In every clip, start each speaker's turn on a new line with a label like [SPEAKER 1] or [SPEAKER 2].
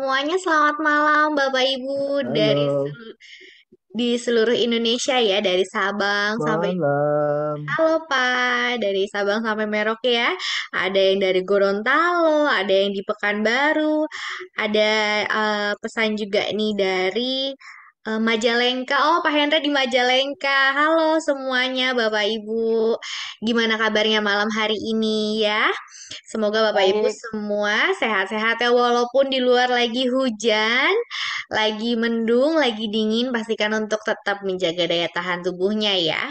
[SPEAKER 1] semuanya, selamat malam Bapak Ibu
[SPEAKER 2] Halo,
[SPEAKER 1] di seluruh Indonesia ya, dari Sabang sampai
[SPEAKER 2] malam.
[SPEAKER 1] Halo Pak, dari Sabang sampai Merauke ya. Ada yang dari Gorontalo, ada yang di Pekanbaru, ada pesan juga nih dari Majalengka. Oh, Pak Hendra di Majalengka. Halo semuanya Bapak Ibu. Gimana kabarnya malam hari ini ya? Semoga Bapak Ibu
[SPEAKER 2] Baik.
[SPEAKER 1] semua sehat-sehat ya walaupun di luar lagi hujan, lagi mendung, lagi dingin, pastikan untuk tetap menjaga daya tahan tubuhnya ya.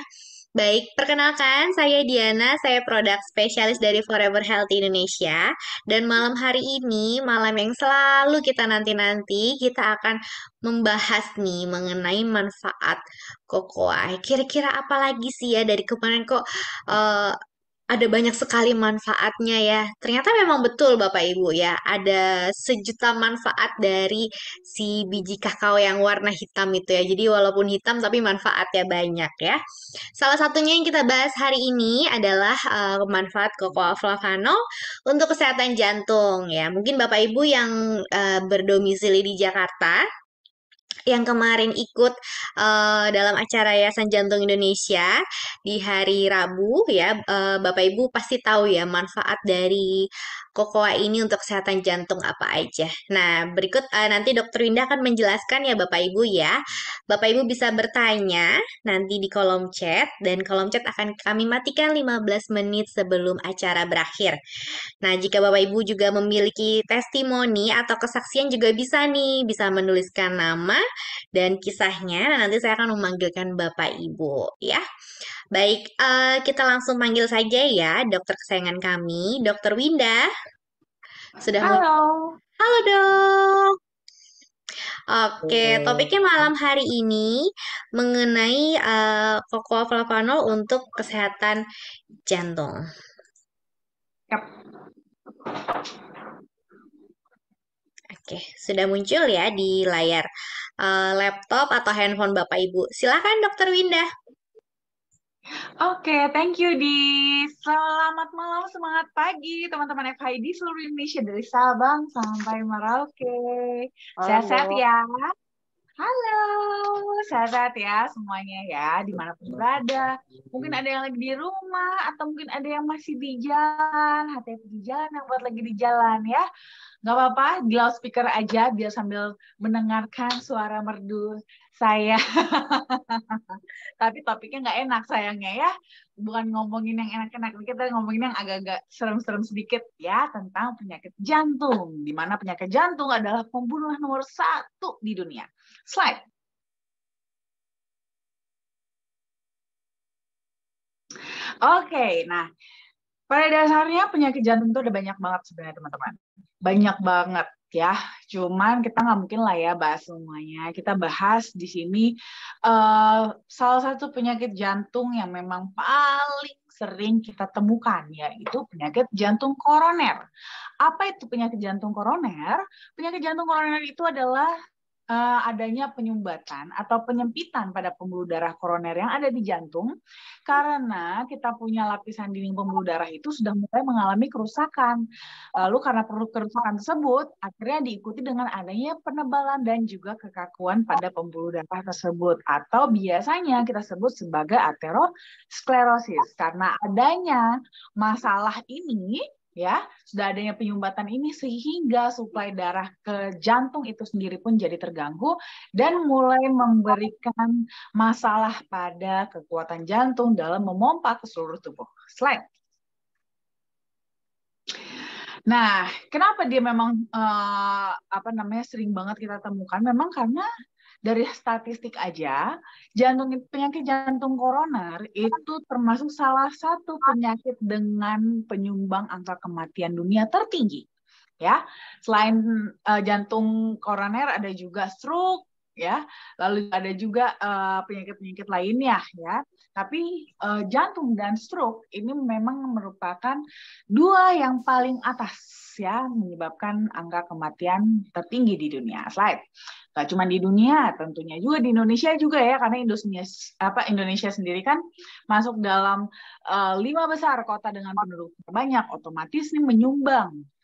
[SPEAKER 1] Baik, perkenalkan saya Diana, saya produk spesialis dari Forever Healthy Indonesia. Dan malam hari ini, malam yang selalu kita nanti-nanti, kita akan membahas nih mengenai manfaat kokoa. Kira-kira apa lagi sih ya dari kemarin kok eh, ada banyak sekali manfaatnya ya. Ternyata memang betul Bapak Ibu ya, ada sejuta manfaat dari si biji kakao yang warna hitam itu ya. Jadi walaupun hitam tapi manfaatnya banyak ya. Salah satunya yang kita bahas hari ini adalah manfaat cocoa flavano untuk kesehatan jantung ya. Mungkin Bapak Ibu yang berdomisili di Jakarta yang kemarin ikut dalam acara Yayasan Jantung Indonesia di hari Rabu ya, Bapak Ibu pasti tahu ya manfaat dari kokoa ini untuk kesehatan jantung apa aja. Nah, berikut nanti Dokter Winda akan menjelaskan ya Bapak Ibu ya. Bapak Ibu bisa bertanya nanti di kolom chat dan kolom chat akan kami matikan 15 menit sebelum acara berakhir. Nah, jika Bapak Ibu juga memiliki testimoni atau kesaksian juga bisa nih, bisa menuliskan nama dan kisahnya. Nah, nanti saya akan memanggilkan Bapak Ibu ya. Baik, kita langsung panggil saja ya dokter kesayangan kami, Dokter Winda. Sudah muncul.
[SPEAKER 2] Halo.
[SPEAKER 1] Halo dok. Oke,
[SPEAKER 2] Eh,
[SPEAKER 1] topiknya malam hari ini mengenai cocoa flavanol untuk kesehatan jantung.
[SPEAKER 2] Yap.
[SPEAKER 1] Oke, sudah muncul ya di layar laptop atau handphone Bapak Ibu. Silakan Dokter Winda.
[SPEAKER 2] Oke, thank you di. Selamat malam, semangat pagi teman-teman FHI di seluruh Indonesia dari Sabang sampai Merauke.
[SPEAKER 1] Malam
[SPEAKER 2] Sehat-sehat
[SPEAKER 1] dok.
[SPEAKER 2] ya. Halo, sehat-sehat ya semuanya ya, dimanapun berada. Mungkin ada yang lagi di rumah, atau mungkin ada yang masih di jalan. Hati-hati di jalan, yang buat lagi di jalan ya. Nggak apa-apa, di loudspeaker aja, biar sambil mendengarkan suara merdu saya. Tapi topiknya nggak enak sayangnya ya. Bukan ngomongin yang enak-enak, kita ngomongin yang agak-agak serem-serem sedikit ya, tentang penyakit jantung. Di mana penyakit jantung adalah pembunuh nomor satu di dunia. Slide. Oke, nah pada dasarnya penyakit jantung itu ada banyak banget sebenarnya teman-teman. Banyak banget ya. Cuman kita nggak mungkin lah ya bahas semuanya. Kita bahas di sini salah satu penyakit jantung yang memang paling sering kita temukan, yaitu penyakit jantung koroner. Apa itu penyakit jantung koroner? Penyakit jantung koroner itu adalah adanya penyumbatan atau penyempitan pada pembuluh darah koroner yang ada di jantung karena kita punya lapisan dinding pembuluh darah itu sudah mulai mengalami kerusakan. Lalu karena perlu kerusakan tersebut, akhirnya diikuti dengan adanya penebalan dan juga kekakuan pada pembuluh darah tersebut atau biasanya kita sebut sebagai aterosklerosis. Karena adanya masalah ini, ya sudah adanya penyumbatan ini sehingga suplai darah ke jantung itu sendiri pun jadi terganggu dan mulai memberikan masalah pada kekuatan jantung dalam memompa ke seluruh tubuh. Slide. Nah, kenapa dia memang apa namanya sering banget kita temukan? Memang karena dari statistik aja, penyakit jantung koroner itu termasuk salah satu penyakit dengan penyumbang angka kematian dunia tertinggi. Ya, selain jantung koroner ada juga stroke, ya, lalu ada juga penyakit-penyakit lainnya, ya. Tapi jantung dan stroke ini memang merupakan dua yang paling atas, ya, menyebabkan angka kematian tertinggi di dunia. Slide. Gak cuma di dunia, tentunya juga di Indonesia juga ya, karena Indonesia sendiri kan masuk dalam 5 besar kota dengan penduduk terbanyak, otomatis nih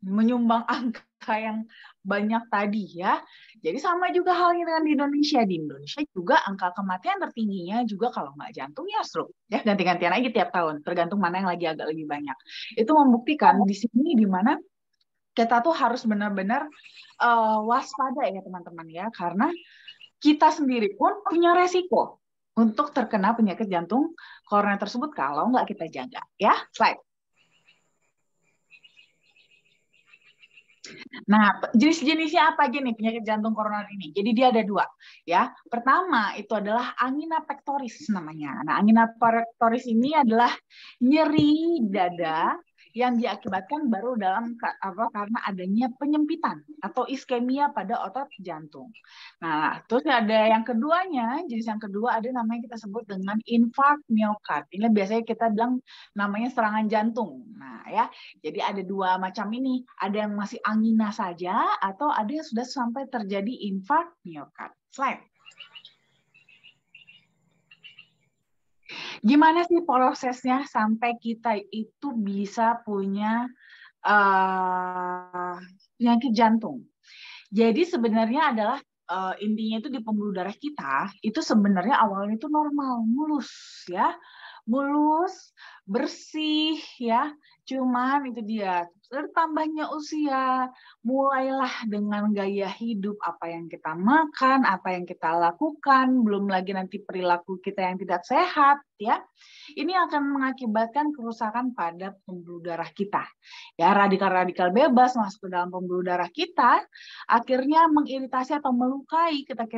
[SPEAKER 2] menyumbang angka yang banyak tadi ya. Jadi sama juga halnya dengan di Indonesia. Di Indonesia juga angka kematian tertingginya juga kalau nggak jantung ya stroke. Ya ganti-gantian aja tiap tahun, tergantung mana yang lagi agak lebih banyak. Itu membuktikan di sini di mana kita tuh harus benar-benar waspada ya teman-teman ya, karena kita sendiri pun punya resiko untuk terkena penyakit jantung koroner tersebut kalau nggak kita jaga ya. Slide. Nah, jenis-jenisnya apa aja nih penyakit jantung koroner ini? Jadi dia ada 2 ya. Pertama itu adalah angina pectoris namanya. Nah, angina pectoris ini adalah nyeri dada yang diakibatkan baru karena adanya penyempitan atau iskemia pada otot jantung. Nah, terus ada yang keduanya, jenis yang kedua ada namanya kita sebut dengan infark miokard. Ini biasanya kita bilang namanya serangan jantung. Nah, ya. Jadi ada 2 macam ini, ada yang masih angina saja atau ada yang sudah sampai terjadi infark miokard. Slide. Gimana sih prosesnya sampai kita itu bisa punya penyakit jantung? Jadi sebenarnya adalah intinya itu di pembuluh darah kita itu sebenarnya awalnya itu normal, mulus ya. Mulus, bersih ya. Cuman itu dia, bertambahnya usia, mulailah dengan gaya hidup, apa yang kita makan, apa yang kita lakukan, belum lagi nanti perilaku kita yang tidak sehat ya. Ini akan mengakibatkan kerusakan pada pembuluh darah kita. Ya, radikal-radikal bebas masuk ke dalam pembuluh darah kita, akhirnya mengiritasi atau melukai kita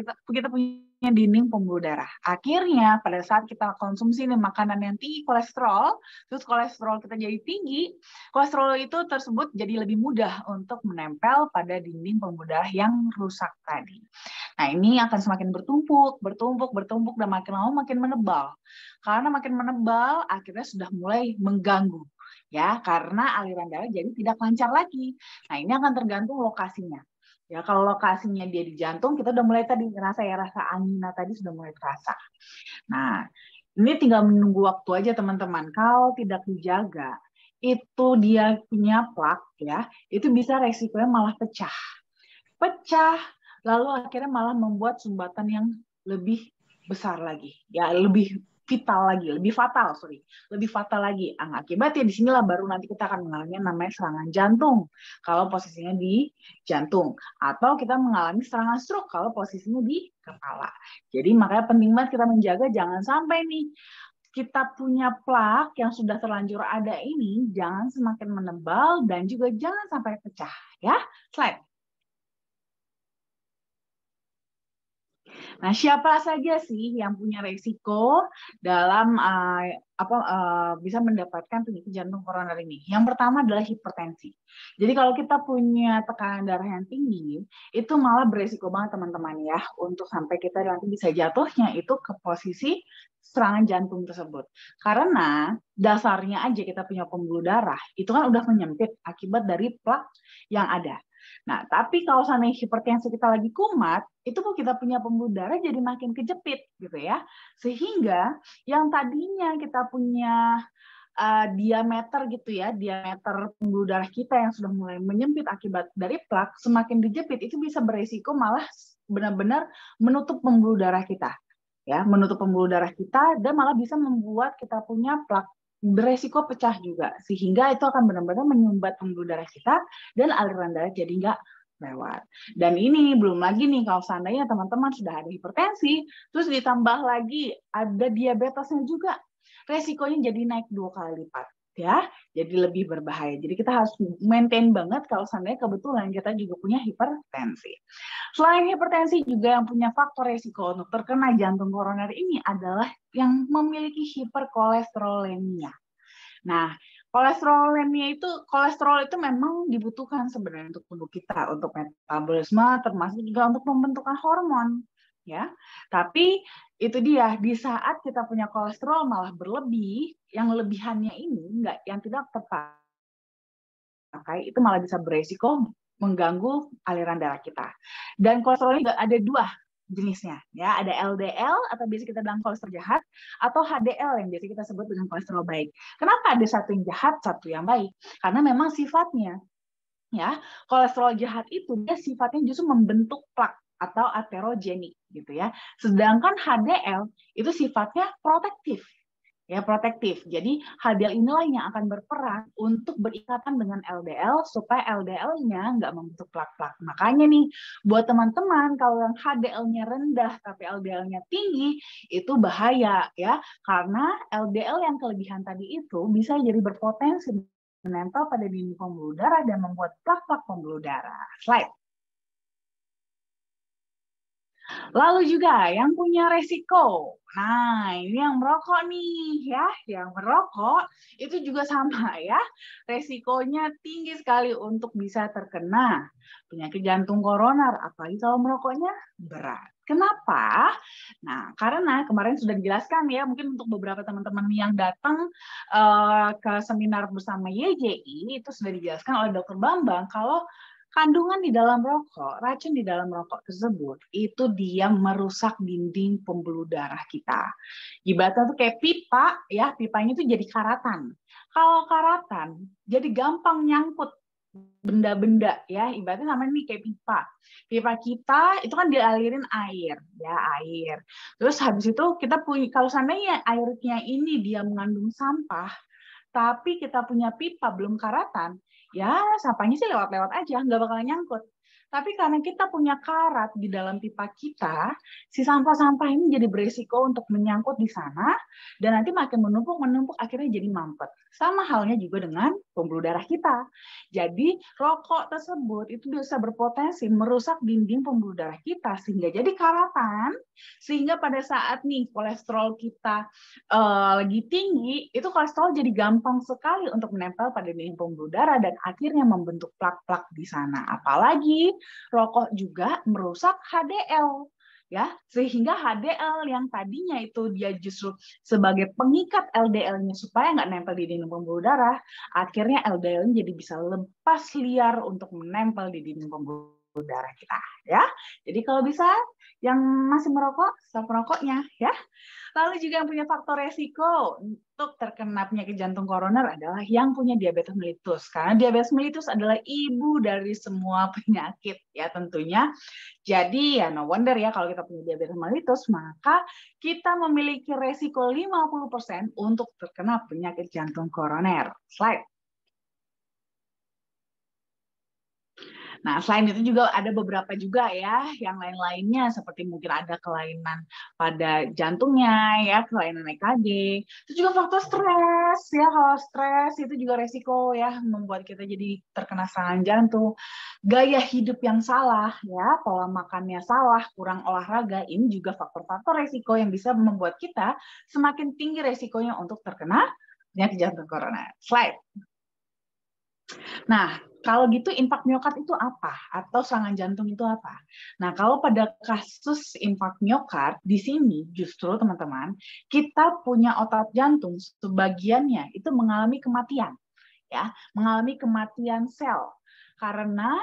[SPEAKER 2] punya dinding pembuluh darah. Akhirnya pada saat kita konsumsi nih makanan yang tinggi kolesterol, terus kolesterol kita jadi tinggi, kolesterol itu tersebut jadi lebih mudah untuk menempel pada dinding pembuluh darah yang rusak tadi. Nah, ini akan semakin bertumpuk dan makin lama makin menebal. Karena makin menebal, akhirnya sudah mulai mengganggu. Ya, karena aliran darah jadi tidak lancar lagi. Nah, ini akan tergantung lokasinya. Ya, kalau lokasinya dia di jantung, kita udah mulai tadi ngerasa ya, rasa angina tadi sudah mulai terasa. Nah, ini tinggal menunggu waktu aja teman-teman. Kalau tidak dijaga, itu dia punya plak ya, itu bisa resikonya malah pecah. Lalu akhirnya malah membuat sumbatan yang lebih besar lagi, ya lebih fatal lagi. Akibatnya di sinilah baru nanti kita akan mengalami yang namanya serangan jantung kalau posisinya di jantung, atau kita mengalami serangan stroke kalau posisinya di kepala. Jadi makanya penting banget kita menjaga jangan sampai nih kita punya plak yang sudah terlanjur ada ini jangan semakin menebal dan juga jangan sampai pecah ya. Slide. Nah, siapa saja sih yang punya resiko dalam bisa mendapatkan penyakit jantung koroner ini? Yang pertama adalah hipertensi. Jadi kalau kita punya tekanan darah yang tinggi, itu malah beresiko banget teman-teman ya, untuk sampai kita nanti bisa jatuhnya itu ke posisi serangan jantung tersebut. Karena dasarnya aja kita punya pembuluh darah, itu kan udah menyempit akibat dari plak yang ada. Nah, tapi kalau seandainya hipertensi kita lagi kumat, itu pun kita punya pembuluh darah jadi makin kejepit gitu ya. Sehingga yang tadinya kita punya diameter gitu ya, diameter pembuluh darah kita yang sudah mulai menyempit akibat dari plak, semakin dijepit itu bisa beresiko malah benar-benar menutup pembuluh darah kita. Ya, menutup pembuluh darah kita dan malah bisa membuat kita punya plak beresiko pecah juga, sehingga itu akan benar-benar menyumbat pembuluh darah kita dan aliran darah jadi nggak lewat. Dan ini belum lagi nih kalau seandainya teman-teman sudah ada hipertensi, terus ditambah lagi ada diabetesnya juga, resikonya jadi naik 2 kali lipat. Ya, jadi lebih berbahaya. Jadi kita harus maintain banget kalau seandainya kebetulan kita juga punya hipertensi. Selain hipertensi juga yang punya faktor resiko untuk terkena jantung koroner ini adalah yang memiliki hiperkolesterolemia. Nah, kolesterol itu memang dibutuhkan sebenarnya untuk tubuh kita, untuk metabolisme, termasuk juga untuk pembentukan hormon. Ya, tapi itu dia di saat kita punya kolesterol malah berlebih, yang lebihannya ini yang tidak tepat, itu malah bisa beresiko mengganggu aliran darah kita. Dan kolesterol juga ada dua jenisnya, ya. Ada LDL atau biasa kita bilang kolesterol jahat, atau HDL yang biasa kita sebut dengan kolesterol baik. Kenapa ada satu yang jahat, satu yang baik? Karena memang sifatnya, ya, kolesterol jahat itu dia sifatnya justru membentuk plak atau aterogenik, gitu ya. Sedangkan HDL itu sifatnya protektif. Ya, protektif. Jadi HDL inilah yang akan berperan untuk berikatan dengan LDL supaya LDL-nya nggak membentuk plak-plak. Makanya nih, buat teman-teman kalau yang HDL-nya rendah tapi LDL-nya tinggi, itu bahaya ya. Karena LDL yang kelebihan tadi itu bisa jadi berpotensi menempel pada dinding pembuluh darah dan membuat plak-plak pembuluh darah. Slide. Lalu juga yang punya resiko. Nah, ini yang merokok nih ya, yang merokok itu juga sama ya. Resikonya tinggi sekali untuk bisa terkena penyakit jantung koroner, apalagi kalau merokoknya berat. Kenapa? Nah, karena kemarin sudah dijelaskan ya, mungkin untuk beberapa teman-teman yang datang ke seminar bersama YJI, itu sudah dijelaskan oleh Dr. Bambang kalau kandungan di dalam rokok, racun di dalam rokok tersebut, itu dia merusak dinding pembuluh darah kita. Ibaratnya tuh kayak pipa, ya, pipanya itu jadi karatan. Kalau karatan, jadi gampang nyangkut benda-benda, ya, ibaratnya sama ini kayak pipa. Pipa kita itu kan dialirin air, ya, air. Terus habis itu kita punya, kalau seandainya airnya ini dia mengandung sampah, tapi kita punya pipa belum karatan, ya sampahnya sih lewat-lewat aja, nggak bakal nyangkut. Tapi karena kita punya karat di dalam pipa kita, si sampah-sampah ini jadi beresiko untuk menyangkut di sana, dan nanti makin menumpuk, akhirnya jadi mampet. Sama halnya juga dengan pembuluh darah kita. Jadi rokok tersebut itu bisa berpotensi merusak dinding pembuluh darah kita, sehingga jadi karatan, sehingga pada saat nih kolesterol kita lagi tinggi, itu kolesterol jadi gampang sekali untuk menempel pada dinding pembuluh darah dan akhirnya membentuk plak-plak di sana. Apalagi rokok juga merusak HDL, ya, sehingga HDL yang tadinya itu dia justru sebagai pengikat LDL-nya supaya nggak nempel di dinding pembuluh darah, akhirnya LDL-nya jadi bisa lepas liar untuk menempel di dinding pembuluh darah kita, ya. Jadi kalau bisa yang masih merokok, stop merokoknya, ya. Lalu juga yang punya faktor resiko untuk terkena penyakit jantung koroner adalah yang punya diabetes mellitus. Karena diabetes mellitus adalah ibu dari semua penyakit ya tentunya. Jadi ya no wonder ya kalau kita punya diabetes mellitus, maka kita memiliki resiko 50% untuk terkena penyakit jantung koroner. Slide. Nah, selain itu juga ada beberapa juga ya, yang lain-lainnya seperti mungkin ada kelainan pada jantungnya, ya, kelainan EKG. Itu juga faktor stres, ya, kalau stres itu juga resiko ya, membuat kita jadi terkena serangan jantung. Gaya hidup yang salah, ya, pola makannya salah, kurang olahraga, ini juga faktor-faktor resiko yang bisa membuat kita semakin tinggi resikonya untuk terkena penyakit jantung koroner. Slide. Nah, kalau gitu infark miokard itu apa? Atau serangan jantung itu apa? Nah, kalau pada kasus infark miokard, di sini justru teman-teman, kita punya otot jantung, sebagiannya itu mengalami kematian. Ya, mengalami kematian sel. Karena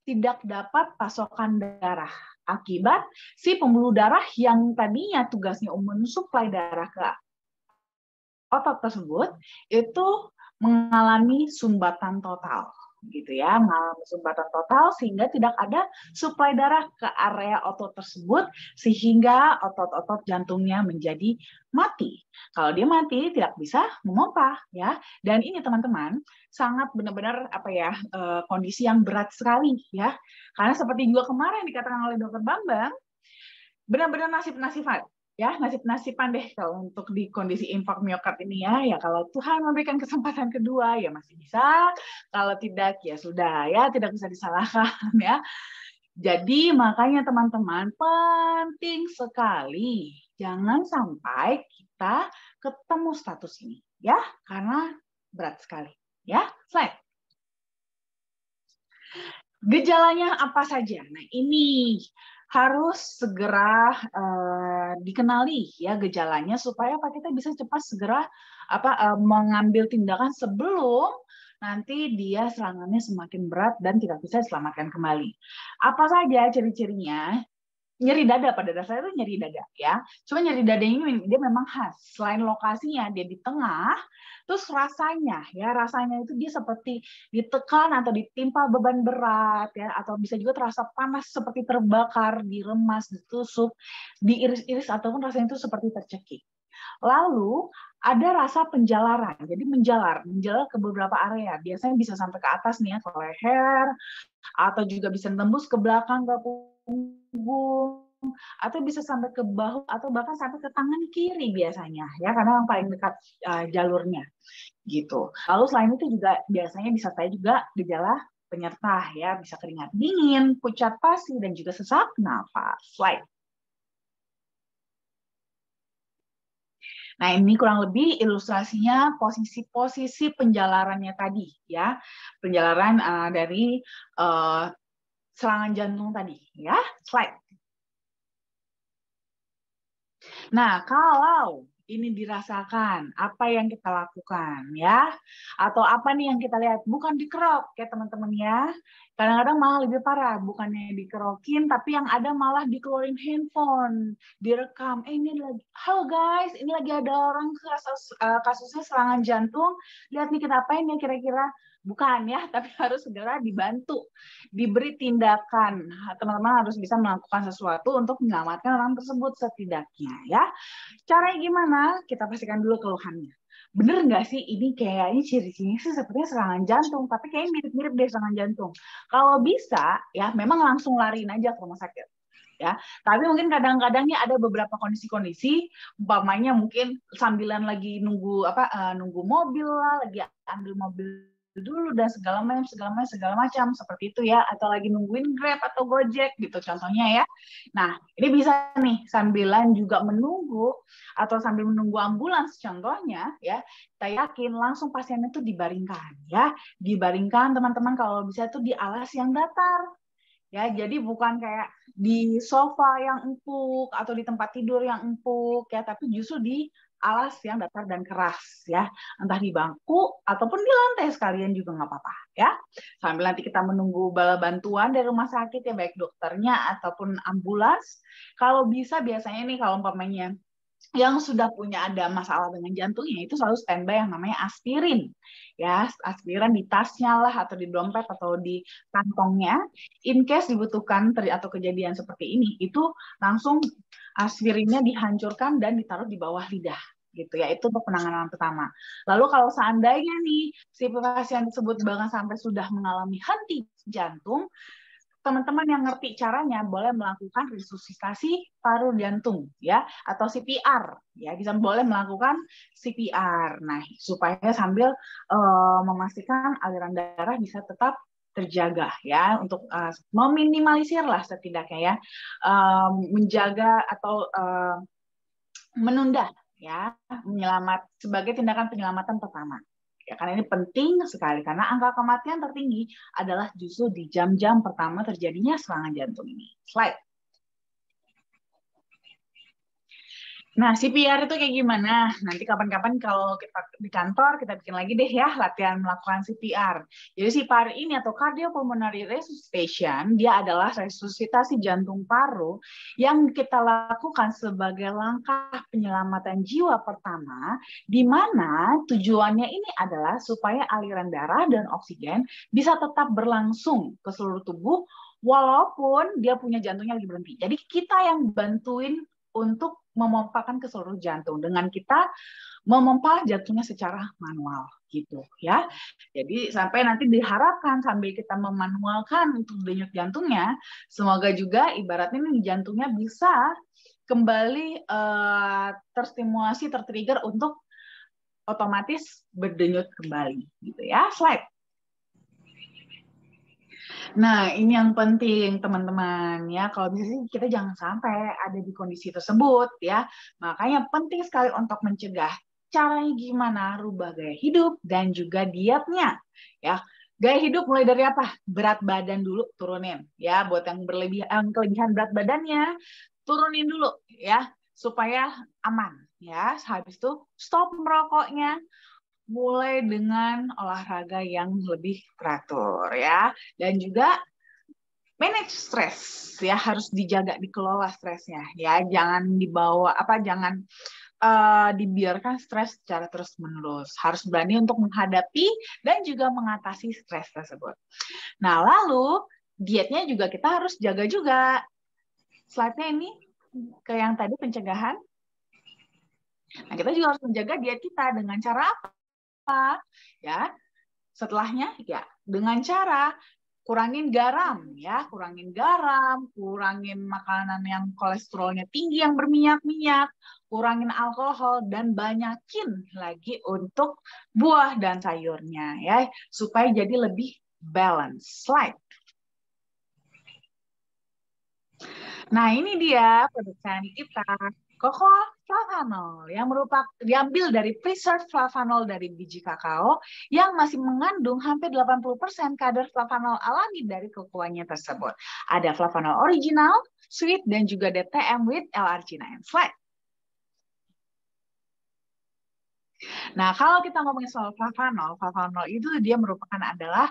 [SPEAKER 2] tidak dapat pasokan darah. Akibat si pembuluh darah yang tadinya tugasnya mensuplai darah ke otot tersebut, itu mengalami sumbatan total gitu ya, mengalami sumbatan total sehingga tidak ada suplai darah ke area otot tersebut sehingga otot-otot jantungnya menjadi mati. Kalau dia mati tidak bisa memompa ya. Dan ini teman-teman sangat benar-benar apa ya, kondisi yang berat sekali ya. Karena seperti juga kemarin dikatakan oleh Dokter Bambang, benar-benar nasib-nasiban ya, nasib-nasiban deh kalau untuk di kondisi infark miokard ini ya kalau Tuhan memberikan kesempatan kedua ya masih bisa, kalau tidak ya sudah ya tidak bisa disalahkan ya. Jadi makanya teman-teman penting sekali jangan sampai kita ketemu status ini ya, karena berat sekali ya. Slide. Gejalanya apa saja? Nah, ini harus segera dikenali ya gejalanya supaya apa kita bisa cepat segera mengambil tindakan sebelum nanti dia serangannya semakin berat dan tidak bisa diselamatkan kembali. Apa saja ciri-cirinya? Nyeri dada, pada dasarnya itu nyeri dada ya. Cuma nyeri dada ini dia memang khas. Selain lokasinya dia di tengah, terus rasanya itu dia seperti ditekan atau ditimpa beban berat ya, atau bisa juga terasa panas seperti terbakar, diremas, ditusuk, diiris-iris ataupun rasanya itu seperti tercekik. Lalu ada rasa penjalaran, jadi menjalar ke beberapa area. Biasanya bisa sampai ke atas nih ya, ke leher, atau juga bisa tembus ke belakang ke punggung, atau bisa sampai ke bahu atau bahkan sampai ke tangan kiri biasanya ya, karena yang paling dekat jalurnya gitu. Lalu selain itu juga biasanya bisa saya juga gejala penyerta ya, bisa keringat dingin, pucat pasi dan juga sesak nafas. Slide. Nah, ini kurang lebih ilustrasinya posisi-posisi penjalarannya tadi ya. Penjalaran dari serangan jantung tadi ya. Slide. Nah, kalau ini dirasakan, apa yang kita lakukan ya? Atau apa nih yang kita lihat? Bukan dikerok ya teman-teman ya. Kadang-kadang malah lebih parah, bukannya dikerokin, tapi yang ada malah dikeluarin handphone, direkam. Ini lagi, halo guys, ini lagi ada orang kasusnya serangan jantung. Lihat nih kita apain ya kira-kira? Bukan ya, tapi harus segera dibantu, diberi tindakan. Teman-teman harus bisa melakukan sesuatu untuk menyelamatkan orang tersebut setidaknya ya. Caranya gimana? Kita pastikan dulu keluhannya. Bener nggak sih ini kayaknya ciri-cirinya sih sepertinya serangan jantung, tapi kayaknya mirip-mirip deh serangan jantung. Kalau bisa ya memang langsung lariin aja ke rumah sakit. Ya, tapi mungkin kadang-kadangnya ada beberapa kondisi-kondisi, umpamanya mungkin sambilan lagi nunggu mobil lah, lagi ambil mobil dulu dan segala macam seperti itu ya, atau lagi nungguin Grab atau Gojek gitu contohnya ya. Nah, ini bisa nih sambilan juga menunggu atau sambil menunggu ambulans contohnya ya, kita yakin langsung pasien itu dibaringkan ya. Dibaringkan teman-teman kalau bisa itu di alas yang datar. Ya, jadi bukan kayak di sofa yang empuk atau di tempat tidur yang empuk ya, tapi justru di alas yang datar dan keras ya, entah di bangku ataupun di lantai sekalian juga nggak apa-apa ya. Sambil nanti kita menunggu bala bantuan dari rumah sakit ya, baik dokternya ataupun ambulans. Kalau bisa biasanya nih kalau umpamanya yang sudah punya ada masalah dengan jantungnya itu selalu standby yang namanya aspirin ya, aspirin di tasnya lah atau di dompet atau di kantongnya, in case dibutuhkan atau kejadian seperti ini itu langsung aspirinnya dihancurkan dan ditaruh di bawah lidah gitu ya, itu untuk penanganan pertama. Lalu kalau seandainya nih si pasien tersebut bahkan sampai sudah mengalami henti jantung, teman-teman yang ngerti caranya boleh melakukan resusitasi paru jantung ya, atau CPR ya, bisa boleh melakukan CPR. Nah, supaya sambil memastikan aliran darah bisa tetap terjaga ya, untuk meminimalisir lah setidaknya ya, menjaga atau menunda ya, sebagai tindakan penyelamatan pertama. Ya, karena ini penting sekali karena angka kematian tertinggi adalah justru di jam-jam pertama terjadinya serangan jantung ini. Slide. Nah, CPR itu kayak gimana? Nanti kapan-kapan kalau kita di kantor, kita bikin lagi deh ya latihan melakukan CPR. Jadi CPR ini atau Cardiopulmonary Resuscitation, dia adalah resusitasi jantung paru yang kita lakukan sebagai langkah penyelamatan jiwa pertama, di mana tujuannya ini adalah supaya aliran darah dan oksigen bisa tetap berlangsung ke seluruh tubuh, walaupun dia punya jantungnya lagi berhenti. Jadi kita yang bantuin untuk memompakan ke seluruh jantung dengan kita memompa jantungnya secara manual gitu ya. Jadi sampai nanti diharapkan sambil kita memanualkan untuk denyut jantungnya, semoga juga ibaratnya nih jantungnya bisa kembali terstimulasi, tertrigger untuk otomatis berdenyut kembali gitu ya. Slide. Nah, ini yang penting teman-teman ya. Kalau bisa sih kita jangan sampai ada di kondisi tersebut ya. Makanya penting sekali untuk mencegah. Caranya gimana? Rubah gaya hidup dan juga dietnya ya. Gaya hidup mulai dari apa? Berat badan dulu turunin ya. Buat yang kelebihan berat badannya turunin dulu ya supaya aman ya. Habis itu stop merokoknya, mulai dengan olahraga yang lebih teratur ya, dan juga manage stres ya, harus dijaga, dikelola stresnya ya, jangan dibawa jangan dibiarkan stres secara terus-menerus. Harus berani untuk menghadapi dan juga mengatasi stres tersebut. Nah, lalu dietnya juga kita harus jaga juga. Slide-nya ini ke yang tadi pencegahan. Nah, kita juga harus menjaga diet kita dengan cara apa? Ya, setelahnya ya dengan cara kurangin garam ya, kurangin makanan yang kolesterolnya tinggi yang berminyak-minyak, kurangin alkohol dan banyakin lagi untuk buah dan sayurnya ya, supaya jadi lebih balance. Slide. Nah, ini dia produsen kita, cocoa flavanol, yang merupakan diambil dari preserved flavanol dari biji kakao yang masih mengandung hampir 80% kadar flavanol alami dari kokoanya tersebut. Ada flavanol original, sweet, dan juga DTM with L-arginine. Slide. Nah, kalau kita ngomongin soal flavanol, flavanol itu dia merupakan adalah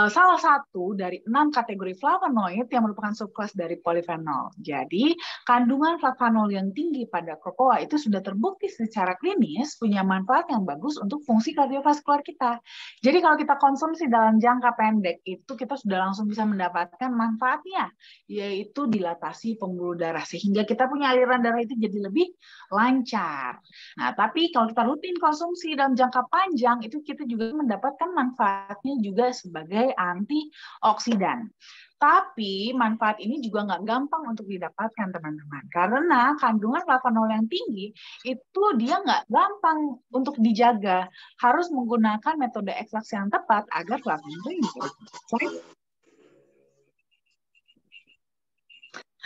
[SPEAKER 2] salah satu dari 6 kategori flavonoid yang merupakan subkelas dari polifenol. Jadi, kandungan flavanol yang tinggi pada kokoa itu sudah terbukti secara klinis punya manfaat yang bagus untuk fungsi kardiovaskular kita. Jadi, kalau kita konsumsi dalam jangka pendek, itu kita sudah langsung bisa mendapatkan manfaatnya, yaitu dilatasi pembuluh darah, sehingga kita punya aliran darah itu jadi lebih lancar. Nah, tapi kalau kita rutin konsumsi dalam jangka panjang, itu kita juga mendapatkan manfaatnya juga sebagai antioksidan. Tapi manfaat ini juga nggak gampang untuk didapatkan, teman-teman. Karena kandungan flavanol yang tinggi, itu dia nggak gampang untuk dijaga. Harus menggunakan metode ekstraksi yang tepat agar flavanol ini.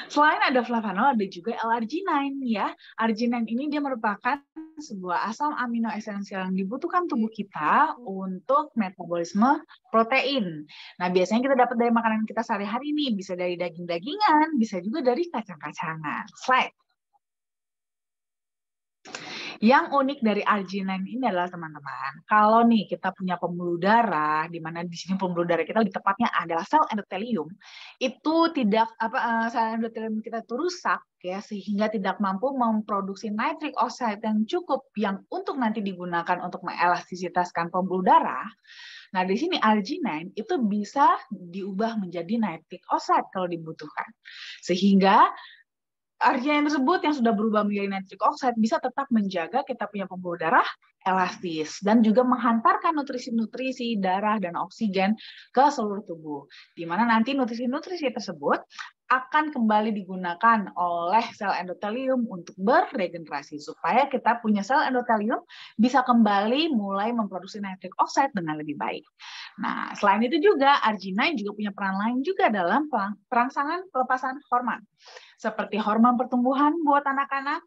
[SPEAKER 2] Selain ada flavanol, ada juga L-arginine ya. Arginine ini dia merupakan sebuah asam amino esensial yang dibutuhkan tubuh kita untuk metabolisme protein. Nah, biasanya kita dapat dari makanan kita sehari-hari nih, bisa dari daging-dagingan, bisa juga dari kacang-kacangan. Slide. Yang unik dari arginine ini adalah, teman-teman, kalau nih kita punya pembuluh darah, di mana di sini pembuluh darah kita lebih tepatnya adalah sel endotelium, itu tidak sel endotelium kita itu rusak ya, sehingga tidak mampu memproduksi nitric oxide yang cukup yang untuk nanti digunakan untuk mengelastisitaskan pembuluh darah. Nah, di sini arginine itu bisa diubah menjadi nitric oxide kalau dibutuhkan. Sehingga arginine tersebut yang sudah berubah menjadi nitric oxide bisa tetap menjaga kita punya pembuluh darah elastis dan juga menghantarkan nutrisi-nutrisi darah dan oksigen ke seluruh tubuh. Di mana nanti nutrisi-nutrisi tersebut akan kembali digunakan oleh sel endotelium untuk beregenerasi supaya kita punya sel endotelium bisa kembali mulai memproduksi nitric oxide dengan lebih baik. Nah, selain itu juga arginine juga punya peran lain juga dalam perangsangan pelepasan hormon seperti hormon pertumbuhan buat anak-anak,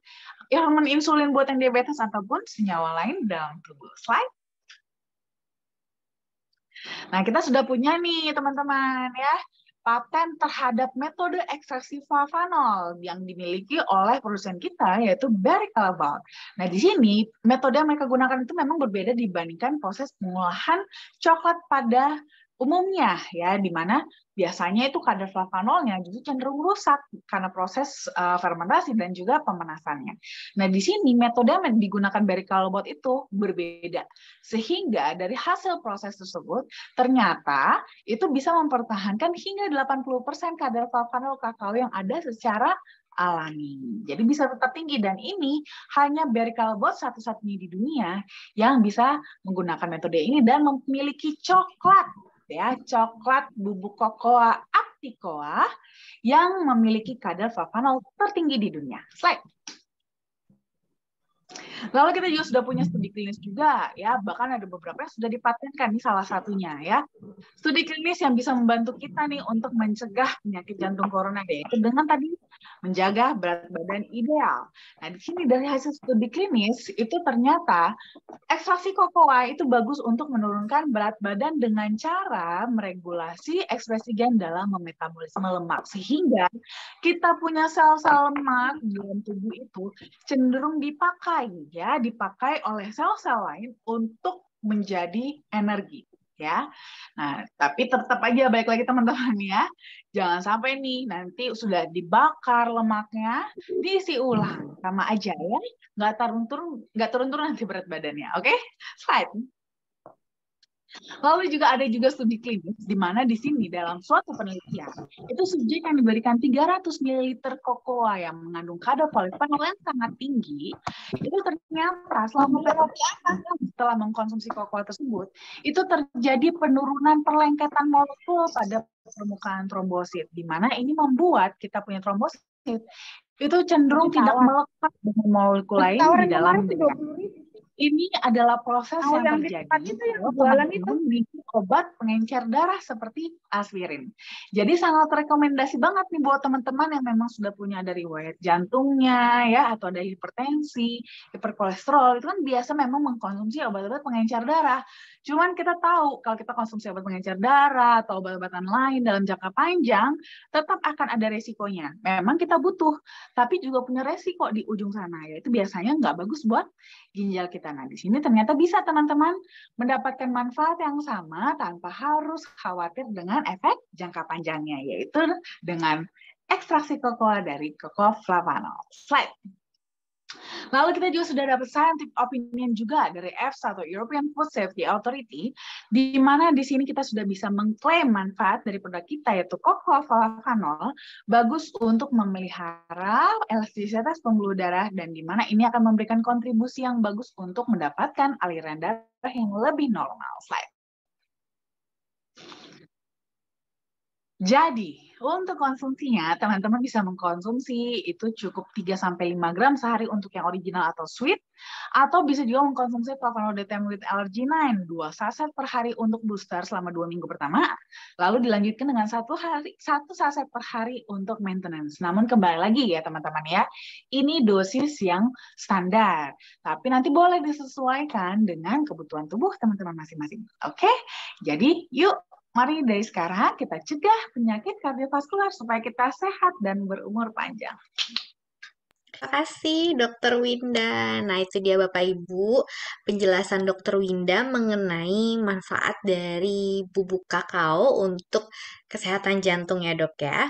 [SPEAKER 2] hormon insulin buat yang diabetes, ataupun senyawa lain dalam tubuh. Slide. Nah, kita sudah punya nih, teman-teman, ya, paten terhadap metode ekstraksi flavanol yang dimiliki oleh produsen kita, yaitu Barry Callebaut. Nah, di sini metode yang mereka gunakan itu memang berbeda dibandingkan proses pengolahan coklat pada umumnya, ya, di mana biasanya itu kadar flavanolnya justru cenderung rusak karena proses fermentasi dan juga pemanasannya. Nah, di sini metode yang digunakan Barry Callebaut itu berbeda, sehingga dari hasil proses tersebut ternyata itu bisa mempertahankan hingga 80% kadar flavanol kakao yang ada secara alami. Jadi bisa tetap tinggi, dan ini hanya Barry Callebaut satu-satunya di dunia yang bisa menggunakan metode ini dan memiliki coklat, ya, coklat bubuk kokoa Acticoa yang memiliki kadar flavanol tertinggi di dunia. Slide. Lalu kita juga sudah punya studi klinis juga, ya, bahkan ada beberapa yang sudah dipatenkan, ini salah satunya, ya. Studi klinis yang bisa membantu kita nih untuk mencegah penyakit jantung koroner, yaitu dengan tadi menjaga berat badan ideal. Nah, di sini dari hasil studi klinis itu ternyata ekstraksi kokoa itu bagus untuk menurunkan berat badan dengan cara meregulasi ekspresi gen dalam metabolisme lemak, sehingga kita punya sel-sel lemak dalam tubuh itu cenderung dipakai oleh sel-sel lain untuk menjadi energi ya. Nah, tapi tetap aja balik lagi teman-teman ya. Jangan sampai nih nanti sudah dibakar lemaknya, diisi ulang. Sama aja ya. Nggak turun-turun nanti berat badannya. Oke? Slide. Lalu juga ada juga studi klinis di mana di sini dalam suatu penelitian itu subjek yang diberikan 300 ml kokoa yang mengandung kadar polifenol yang sangat tinggi itu ternyata selama beberapa jam setelah mengkonsumsi kokoa tersebut itu terjadi penurunan perlengketan molekul pada permukaan trombosit di mana ini membuat kita punya trombosit itu cenderung tidak melekat dengan molekul lain di dalam darah. Ini adalah proses yang terjadi kalau teman-teman minum obat pengencer darah seperti aspirin. Jadi sangat rekomendasi banget nih buat teman-teman yang memang sudah punya dari riwayat jantungnya ya atau ada hipertensi, hiperkolesterol itu kan biasa memang mengkonsumsi obat-obat pengencer darah. Cuman kita tahu kalau kita konsumsi obat pengencer darah atau obat-obatan lain dalam jangka panjang tetap akan ada resikonya. Memang kita butuh, tapi juga punya resiko di ujung sana yaitu biasanya nggak bagus buat ginjal kita. Nah, di sini ternyata bisa teman-teman mendapatkan manfaat yang sama tanpa harus khawatir dengan efek jangka panjangnya, yaitu dengan ekstraksi kokoa dari cocoa flavanol. Slide. Lalu kita juga sudah dapat scientific opinion juga dari EFSA atau European Food Safety Authority, di mana di sini kita sudah bisa mengklaim manfaat dari produk kita yaitu cocoa flavanol bagus untuk memelihara elastisitas pembuluh darah dan di mana ini akan memberikan kontribusi yang bagus untuk mendapatkan aliran darah yang lebih normal. Slide. Jadi, untuk konsumsinya, teman-teman bisa mengkonsumsi itu cukup 3-5 gram sehari untuk yang original atau sweet, atau bisa juga mengkonsumsi flavanol DTM with allergy 9, 2 saset per hari untuk booster selama 2 minggu pertama, lalu dilanjutkan dengan 1 saset per hari untuk maintenance. Namun kembali lagi ya teman-teman ya, ini dosis yang standar, tapi nanti boleh disesuaikan dengan kebutuhan tubuh teman-teman masing-masing. Oke, jadi yuk, mari dari sekarang kita cegah penyakit kardiovaskular supaya kita sehat dan berumur panjang.
[SPEAKER 1] Terima kasih Dokter Winda. Nah, itu dia Bapak Ibu penjelasan Dokter Winda mengenai manfaat dari bubuk kakao untuk kesehatan jantung ya, Dok ya.